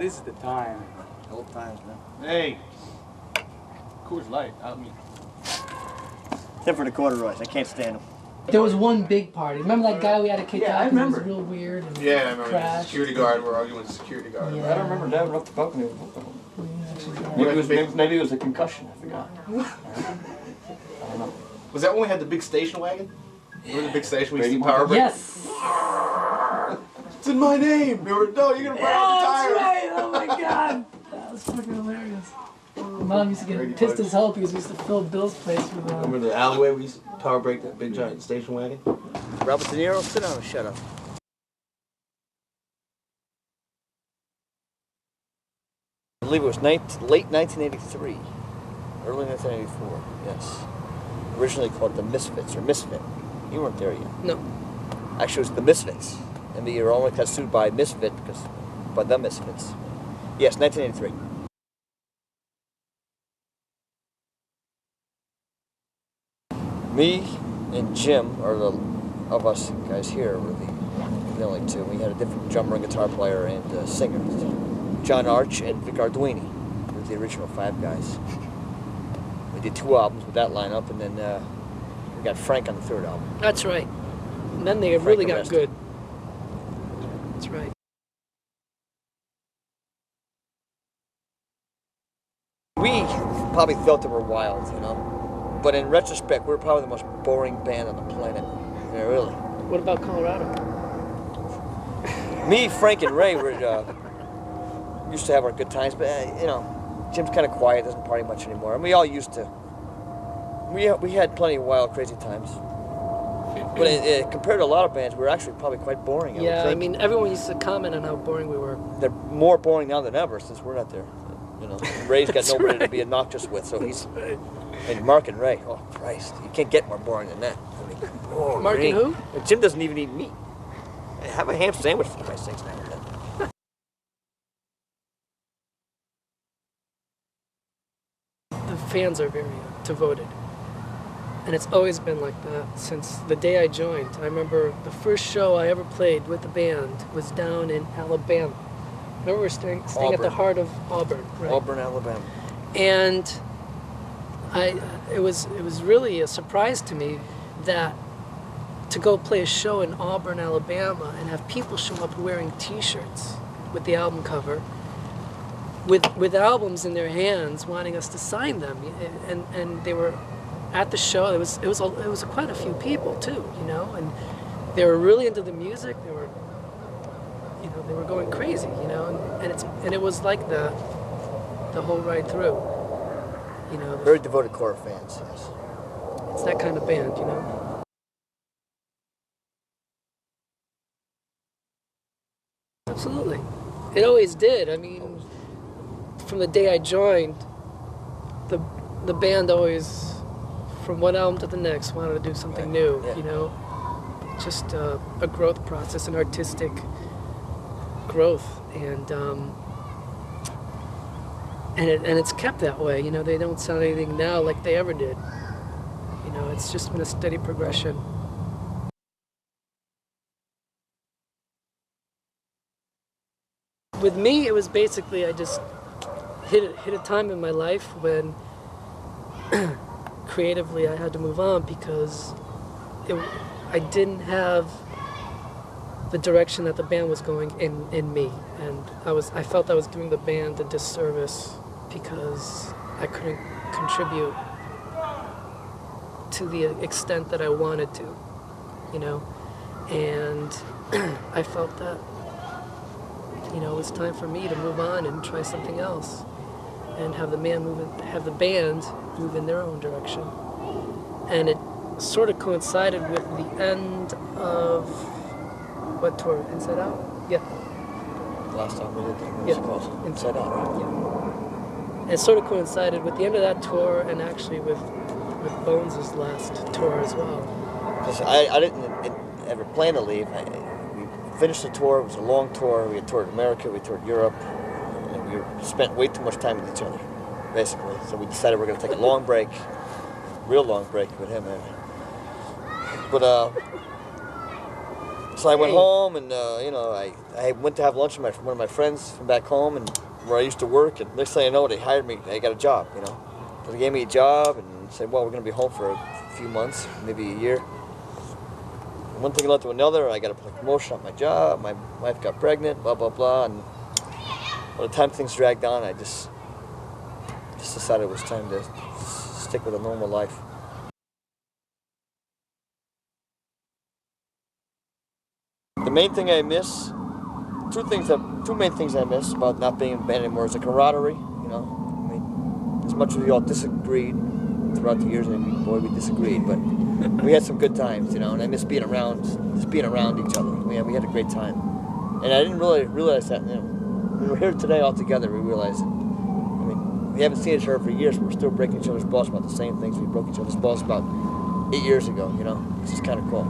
This is the time. Old times, man. Hey. Coors Light. I mean. Except for the corduroys. I can't stand them. There was one big party. Remember that guy we had to kick out? I remember. He was real weird and Yeah, I remember the crashed. security guard. We're arguing with the security guard. Yeah. I don't remember diving off the balcony. Yeah. Maybe it was a concussion. I forgot. I don't know. Was that when we had the big station wagon? Remember the big station we used to power break? Yes! It's in my name! No, you're gonna burn out the tires! That's right! Oh my god! That was fucking hilarious. Mom used to get pissed as hell because we used to fill Bill's place with Remember the alleyway we used to power break that big giant station wagon? Robert De Niro, sit down and shut up. I believe it was late 1983, early 1984, yes. Originally called The Misfits, or Misfit. You weren't there yet. No. Actually, it was The Misfits. And we were only got sued by Misfit because, by The Misfits. Yes, 1983. Me and Jim are of us guys here were the only two. We had a different drummer and guitar player and singer. John Arch and Vic Arduini were the original five guys. We did 2 albums with that lineup, and then we got Frank on the 3rd album. That's right. And then they really got good. That's right. We probably thought they were wild, you know? But in retrospect, we're probably the most boring band on the planet. Yeah, really. What about Colorado? Me, Frank, and Ray were used to have our good times, but you know, Jim's kind of quiet, doesn't party much anymore, and we all used to. We had plenty of wild, crazy times. But compared to a lot of bands, we were actually probably quite boring. I would Yeah, think. I mean, everyone used to comment on how boring we were. They're more boring now than ever since we're not there. You know, Ray's got nobody to be obnoxious with, so he's. And Mark and Ray, oh Christ, you can't get more boring than that. I mean, boring. Mark and who? And Jim doesn't even eat meat. Have a ham sandwich for Christ's sakes now and then. The fans are very devoted. And it's always been like that since the day I joined. I remember the first show I ever played with the band was down in Alabama. Remember we were staying at the heart of Auburn, right? Auburn, Alabama. And it was really a surprise to me that to go play a show in Auburn, Alabama, and have people show up wearing T-shirts with the album cover, with albums in their hands, wanting us to sign them, and they were at the show. It was quite a few people too, you know, and they were really into the music. They were going crazy, you know, and it was like that the whole ride through. You know, Very devoted core fans, yes. It's that kind of band, you know. Absolutely. It always did. I mean, from the day I joined, the band always, from one album to the next, wanted to do something new, yeah. You know. Just a growth process, an artistic growth, and it's kept that way. You know, they don't sound anything now like they ever did. You know, it's just been a steady progression. With me, it was basically I just hit a time in my life when creatively I had to move on because I didn't have the direction that the band was going in me, and I felt I was doing the band a disservice because I couldn't contribute to the extent that I wanted to, you know, and I felt that, you know, it was time for me to move on and try something else, and have the band move in their own direction, and it sort of coincided with the end of what tour? Inside Out? Yeah. Last time we did that, what was Yeah. it called? Inside Out, right? Yeah. It sort of coincided with the end of that tour and actually with Bones' last tour as well. Because I didn't ever plan to leave. We finished the tour. It was a long tour. We had toured America, we toured Europe, and we spent way too much time with each other, basically. So we decided we're going to take a long break, real long break with him. But So I went Hey. home, and you know, I went to have lunch with one of my friends from back home, and where I used to work. And next thing I know, they hired me. I got a job. You know, so they gave me a job and said, "Well, we're going to be home for a few months, maybe a year." And one thing led to another. I got a promotion at my job. My wife got pregnant. Blah blah blah. And by the time things dragged on, I just decided it was time to stick with a normal life. The main thing I miss, two main things I miss about not being in a band anymore is the camaraderie. You know, I mean, as much as we all disagreed throughout the years, and boy, we disagreed, but we had some good times. You know, and I miss being around each other. We had a great time, and I didn't really realize that. You know, we were here today all together. We realized it. I mean, we haven't seen each other for years, but we're still breaking each other's balls about the same things we broke each other's balls about 8 years ago. You know, it's just kind of cool.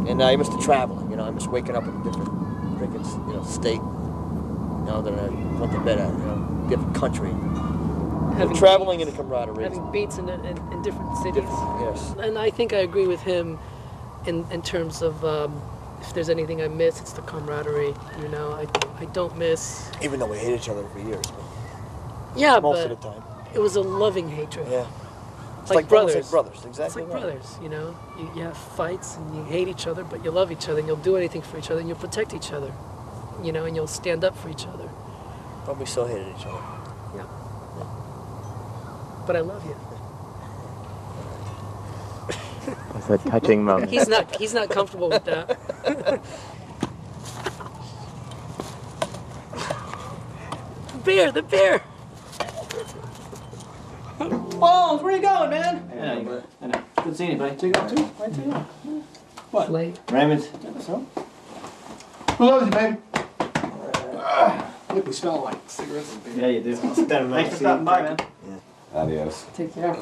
And I miss the traveling, you know, I miss waking up in a different freaking, you know, state, you know, that I went to bed at, you know, different country. Traveling and the camaraderie. Having beats in different cities. Yes. And I think I agree with him in terms of if there's anything I miss, it's the camaraderie. You know, I don't miss. Even though we hated each other for years, but Yeah, most but of the time. it was a loving hatred. Yeah. It's Like brothers. It's like brothers, It's exactly. like right. brothers, you know. You have fights and you hate each other, but you love each other and you'll do anything for each other and you'll protect each other, you know, and you'll stand up for each other. But we still hated each other. Yeah. But I love you. That's a touching moment. He's not comfortable with that. The bear! Bones, where you going, man? I know. Good seeing you, buddy. Take off too? Right to you. What? Late. Raymond. So? Who loves you, baby? Look, we smell like cigarettes and beer. Yeah, you do. Thanks for stopping by, man. Adios. Take care.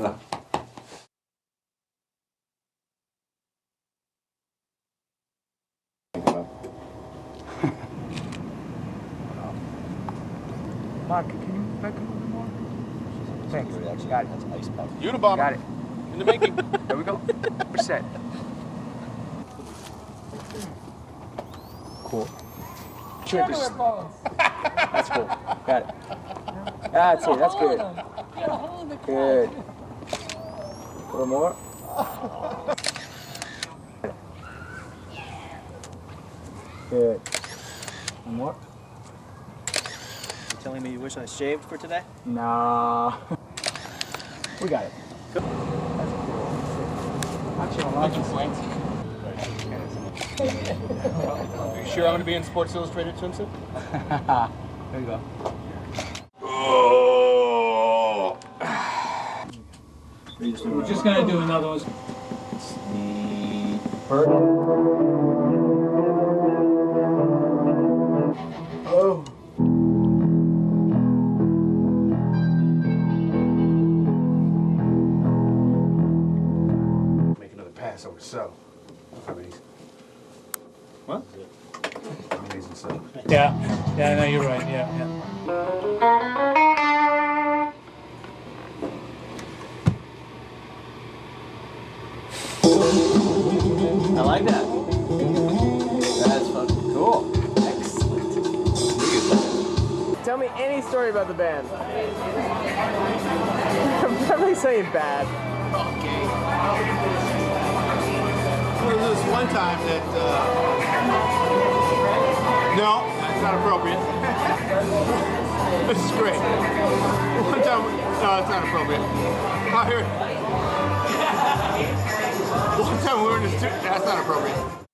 Mark, can you back up a little more? Thanks. Got it. That's ice pack. Unabomber. Got it. In the making. There we go. We're set. Cool. That's cool. Got it. That's it. That's good. Good. A little more. Good. One more. You telling me you wish I shaved for today? Nah. We got it. Are you sure I'm going to be in Sports Illustrated swimsuit? There you go. We're just gonna do another one. Oh. Make another pass over so. Amazing. What? Amazing so. Yeah, no, you're right. Yeah. I like that. That's fucking cool. Tell me any story about the band. I'm probably saying bad. Well, there was one time that, no, that's not appropriate. This is great. One time, no, that's not appropriate. I heard, one time we were in the studio, that's not appropriate.